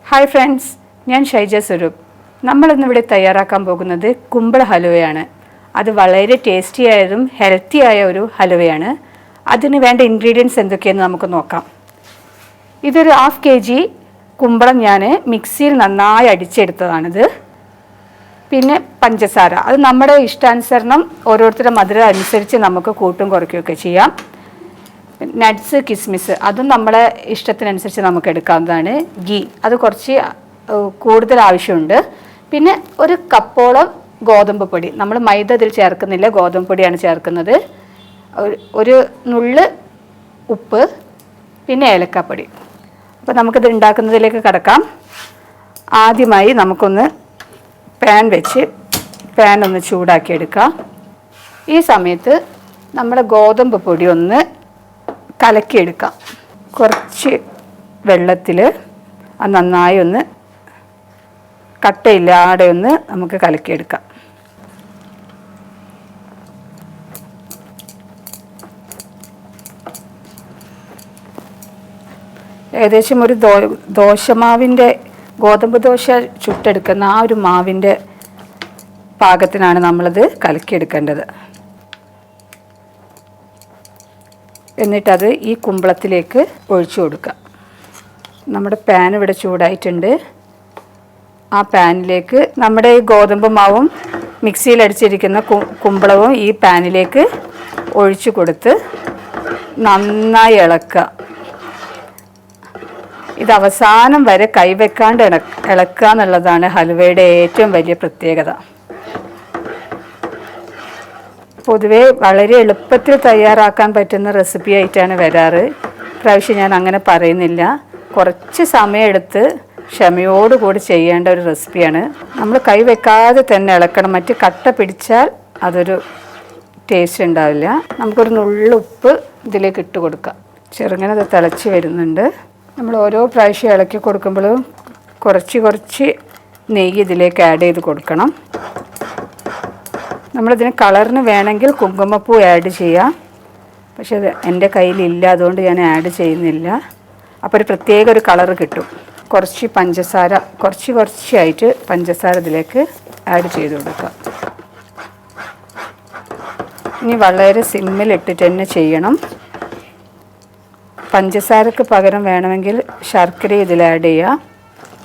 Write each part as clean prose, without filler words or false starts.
Hi friends, ഞാൻ ഷൈജ സ്വരൂപ്. നമ്മളിന്നിവിടെ തയ്യാറാക്കാൻ പോകുന്നത് കുമ്പള ഹലുവയാണ്. അത് വളരെ ടേസ്റ്റി ആയതും ഹെൽത്തി ആയ ഒരു ഹലുവയാണ്. അതിന് വേണ്ട ഇൻഗ്രീഡിയൻസ് എന്തൊക്കെയെന്ന് നമുക്ക് നോക്കാം. ഇതൊരു 1/2 kg കുമ്പളം ഞാൻ മിക്സിയിൽ നന്നായി അടിച്ചെടുത്തതാണിത്. പിന്നെ പഞ്ചസാര, അത് നമ്മുടെ ഇഷ്ടാനുസരണം ഓരോരുത്തരുടെ മധുരം അനുസരിച്ച് നമുക്ക് കൂട്ടും കുറയ്ക്കുകയൊക്കെ ചെയ്യാം. നട്ട്സ്, കിസ്മിസ്, അതും നമ്മളെ ഇഷ്ടത്തിനനുസരിച്ച് നമുക്ക് എടുക്കാവുന്നതാണ്. ഗീ, അത് കുറച്ച് കൂടുതൽ ആവശ്യമുണ്ട്. പിന്നെ ഒരു കപ്പോളം ഗോതമ്പ് പൊടി, നമ്മൾ മൈദ ഇതിൽ ചേർക്കുന്നില്ല, ഗോതമ്പ് പൊടിയാണ് ചേർക്കുന്നത്. ഒരു നുള്ള് ഉപ്പ്, പിന്നെ ഏലക്കാപ്പൊടി. അപ്പോൾ നമുക്കിത് ഉണ്ടാക്കുന്നതിലേക്ക് കടക്കാം. ആദ്യമായി നമുക്കൊന്ന് പാൻ വെച്ച് പാൻ ഒന്ന് ചൂടാക്കിയെടുക്കാം. ഈ സമയത്ത് നമ്മുടെ ഗോതമ്പ് പൊടി ഒന്ന് കലക്കിയെടുക്കാം. കുറച്ച് വെള്ളത്തിൽ അത് നന്നായി ഒന്ന് കട്ടയില്ലാതെ ഒന്ന് നമുക്ക് കലക്കിയെടുക്കാം. ഏകദേശം ഒരു ദോശമാവിൻ്റെ, ഗോതമ്പ് ദോശ ചുട്ടെടുക്കുന്ന ആ ഒരു മാവിൻ്റെ പാകത്തിനാണ് നമ്മളത് കലക്കിയെടുക്കേണ്ടത്. എന്നിട്ടത് ഈ കുമ്പളത്തിലേക്ക് ഒഴിച്ചു കൊടുക്കുക. നമ്മുടെ പാൻ ഇവിടെ ചൂടായിട്ടുണ്ട്. ആ പാനിലേക്ക് നമ്മുടെ ഈ ഗോതമ്പ് മാവും മിക്സിയിൽ അടിച്ചിരിക്കുന്ന കുമ്പളവും ഈ പാനിലേക്ക് ഒഴിച്ചു കൊടുത്ത് നന്നായി ഇളക്കുക. ഇത് അവസാനം വരെ കൈവെക്കാണ്ട് ഇളക്കുക എന്നുള്ളതാണ് ഹലുവയുടെ ഏറ്റവും വലിയ പ്രത്യേകത. പൊതുവേ വളരെ എളുപ്പത്തിൽ തയ്യാറാക്കാൻ പറ്റുന്ന റെസിപ്പി ആയിട്ടാണ് വരാറ്. പ്രാവശ്യം ഞാൻ അങ്ങനെ പറയുന്നില്ല. കുറച്ച് സമയമെടുത്ത് ക്ഷമയോടുകൂടി ചെയ്യേണ്ട ഒരു റെസിപ്പിയാണ്. നമ്മൾ കൈ വെക്കാതെ തന്നെ ഇളക്കണം, മറ്റ് കട്ട പിടിച്ചാൽ അതൊരു ടേസ്റ്റ് ഉണ്ടാവില്ല. നമുക്കൊരു നുള്ളുപ്പ് ഇതിലേക്ക് ഇട്ട് കൊടുക്കാം. ചെറുങ്ങനെ അത് തിളച്ച് വരുന്നുണ്ട്. നമ്മൾ ഓരോ പ്രാവശ്യം ഇളക്കി കൊടുക്കുമ്പോഴും കുറച്ച് നെയ്യ് ഇതിലേക്ക് ആഡ് ചെയ്ത് കൊടുക്കണം. നമ്മളിതിന് കളറിന് വേണമെങ്കിൽ കുങ്കുമപ്പൂ ആഡ് ചെയ്യാം, പക്ഷെ അത് എൻ്റെ കയ്യിലില്ല, അതുകൊണ്ട് ഞാൻ ആഡ് ചെയ്യുന്നില്ല. അപ്പോൾ ഒരു പ്രത്യേക ഒരു കളറ് കിട്ടും. കുറച്ച് പഞ്ചസാര, കുറച്ചായിട്ട് പഞ്ചസാര ഇതിലേക്ക് ആഡ് ചെയ്ത് കൊടുക്കാം. ഇനി വളരെ സിമ്മിലിട്ടിട്ട് തന്നെ ചെയ്യണം. പഞ്ചസാരക്ക് പകരം വേണമെങ്കിൽ ശർക്കര ഇതിൽ ആഡ് ചെയ്യാം.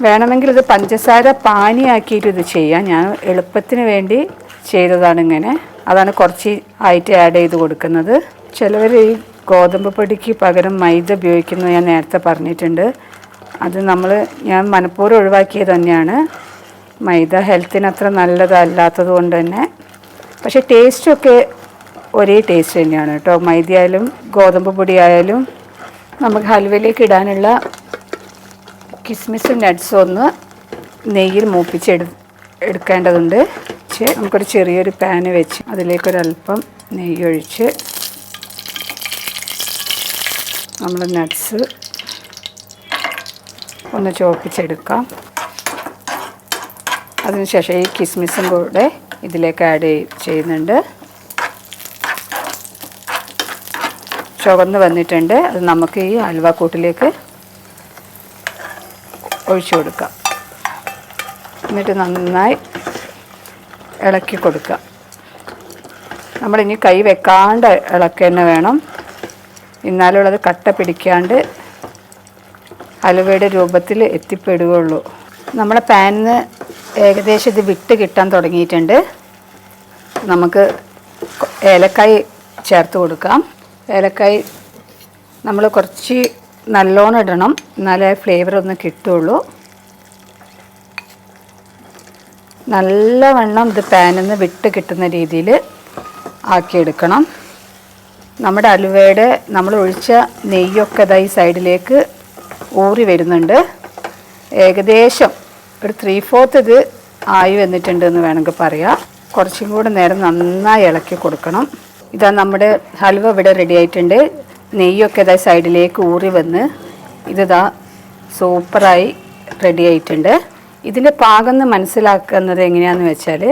വേണമെങ്കിൽ ഇത് പഞ്ചസാര പാനിയാക്കിയിട്ട് ഇത് ചെയ്യാം. ഞാൻ എളുപ്പത്തിന് വേണ്ടി ചെയ്തതാണ് ഇങ്ങനെ. അതാണ് കുറച്ച് ആയിട്ട് ആഡ് ചെയ്ത് കൊടുക്കുന്നത്. ചിലവർ ഈ ഗോതമ്പ് പൊടിക്ക് പകരം മൈദ ഉപയോഗിക്കുന്നത് ഞാൻ നേരത്തെ പറഞ്ഞിട്ടുണ്ട്. അത് ഞാൻ മനഃപൂർവ്വം ഒഴിവാക്കിയത് തന്നെയാണ്. മൈദ ഹെൽത്തിന് അത്ര നല്ലതല്ലാത്തത് കൊണ്ട് തന്നെ. പക്ഷേ ടേസ്റ്റൊക്കെ ഒരേ ടേസ്റ്റ് തന്നെയാണ് കേട്ടോ. മൈദയായാലും ഗോതമ്പ് പൊടിയായാലും. നമുക്ക് ഹൽവയിലേക്ക് ഇടാനുള്ള കിസ്മിസും നട്ട്സും ഒന്ന് നെയ്യിൽ എടുക്കേണ്ടതുണ്ട്. നമുക്കൊരു ചെറിയൊരു പാന് വെച്ച് അതിലേക്കൊരല്പം നെയ്യ് ഒഴിച്ച് നമ്മൾ നട്ട്സ് ഒന്ന് ചോപ്പിച്ചെടുക്കാം. അതിനുശേഷം ഈ കിസ്മിസും കൂടെ ഇതിലേക്ക് ആഡ് ചെയ്യുന്നുണ്ട്. ചുവന്ന് വന്നിട്ടുണ്ട്. അത് നമുക്ക് ഈ ഹൽവ കൂട്ടിലേക്ക് ഒഴിച്ചു കൊടുക്കാം. എന്നിട്ട് നന്നായി ഇളക്കി കൊടുക്കുക. നമ്മളിനി കൈ വെക്കാണ്ട് ഇളക്കുക തന്നെ വേണം, എന്നാലും അത് കട്ട പിടിക്കാണ്ട് ഹലുവയുടെ രൂപത്തിൽ എത്തിപ്പെടുകയുള്ളൂ. നമ്മുടെ പാനിന് ഏകദേശം ഇത് വിട്ട് കിട്ടാൻ തുടങ്ങിയിട്ടുണ്ട്. നമുക്ക് ഏലക്കായ് ചേർത്ത് കൊടുക്കാം. ഏലക്കായ് നമ്മൾ കുറച്ച് നല്ലോണം ഇടണം, എന്നാലേ ഫ്ലേവർ ഒന്ന് കിട്ടുള്ളൂ. നല്ലവണ്ണം ഇത് പാനിൽ നിന്ന് വിട്ട് കിട്ടുന്ന രീതിയിൽ ആക്കിയെടുക്കണം. നമ്മുടെ ഹലുവയുടെ നമ്മൾ ഒഴിച്ച നെയ്യൊക്കെ ഈ സൈഡിലേക്ക് ഊറി വരുന്നുണ്ട്. ഏകദേശം ഒരു 3/4 ഇത് ആയി വന്നിട്ടുണ്ട് എന്ന് വേണമെങ്കിൽ പറയാം. കുറച്ചും കൂടെ നേരം നന്നായി ഇളക്കി കൊടുക്കണം. ഇതാ നമ്മുടെ ഹൽവ ഇവിടെ റെഡി ആയിട്ടുണ്ട്. നെയ്യൊക്കെ സൈഡിലേക്ക് ഊറി വന്ന് ഇതാ സൂപ്പറായി റെഡി ആയിട്ടുണ്ട്. ഇതിൻ്റെ പാകം മനസ്സിലാക്കുന്നത് എങ്ങനെയാണെന്ന് വെച്ചാൽ,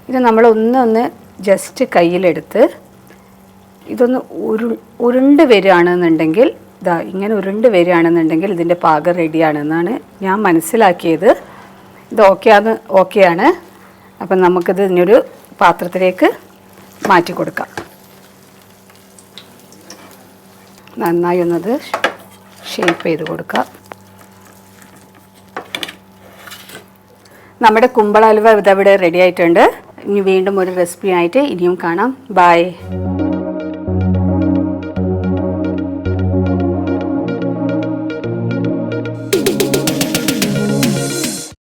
ഇത് നമ്മൾ ഒന്ന് ജസ്റ്റ് കയ്യിലെടുത്ത് ഇതൊന്ന് ഉരുണ്ട് വരികയാണെന്നുണ്ടെങ്കിൽ ഇതാ ഇങ്ങനെ ഉരുണ്ട് വരികയാണെന്നുണ്ടെങ്കിൽ ഇതിൻ്റെ പാകം റെഡിയാണെന്നാണ് ഞാൻ മനസ്സിലാക്കിയത്. ഇത് ഓക്കെയാണ്. അപ്പം നമുക്കിത് ഇനിയൊരു പാത്രത്തിലേക്ക് മാറ്റി കൊടുക്കാം. നന്നായി ഒന്നത് ഷേപ്പ് ചെയ്ത് കൊടുക്കാം. നമ്മുടെ കുമ്പള ഹലുവ ഇതവിടെ റെഡി ആയിട്ടുണ്ട്. ഇനി വീണ്ടും ഒരു റെസിപ്പി ആയിട്ട് ഇനിയും കാണാം. ബൈ.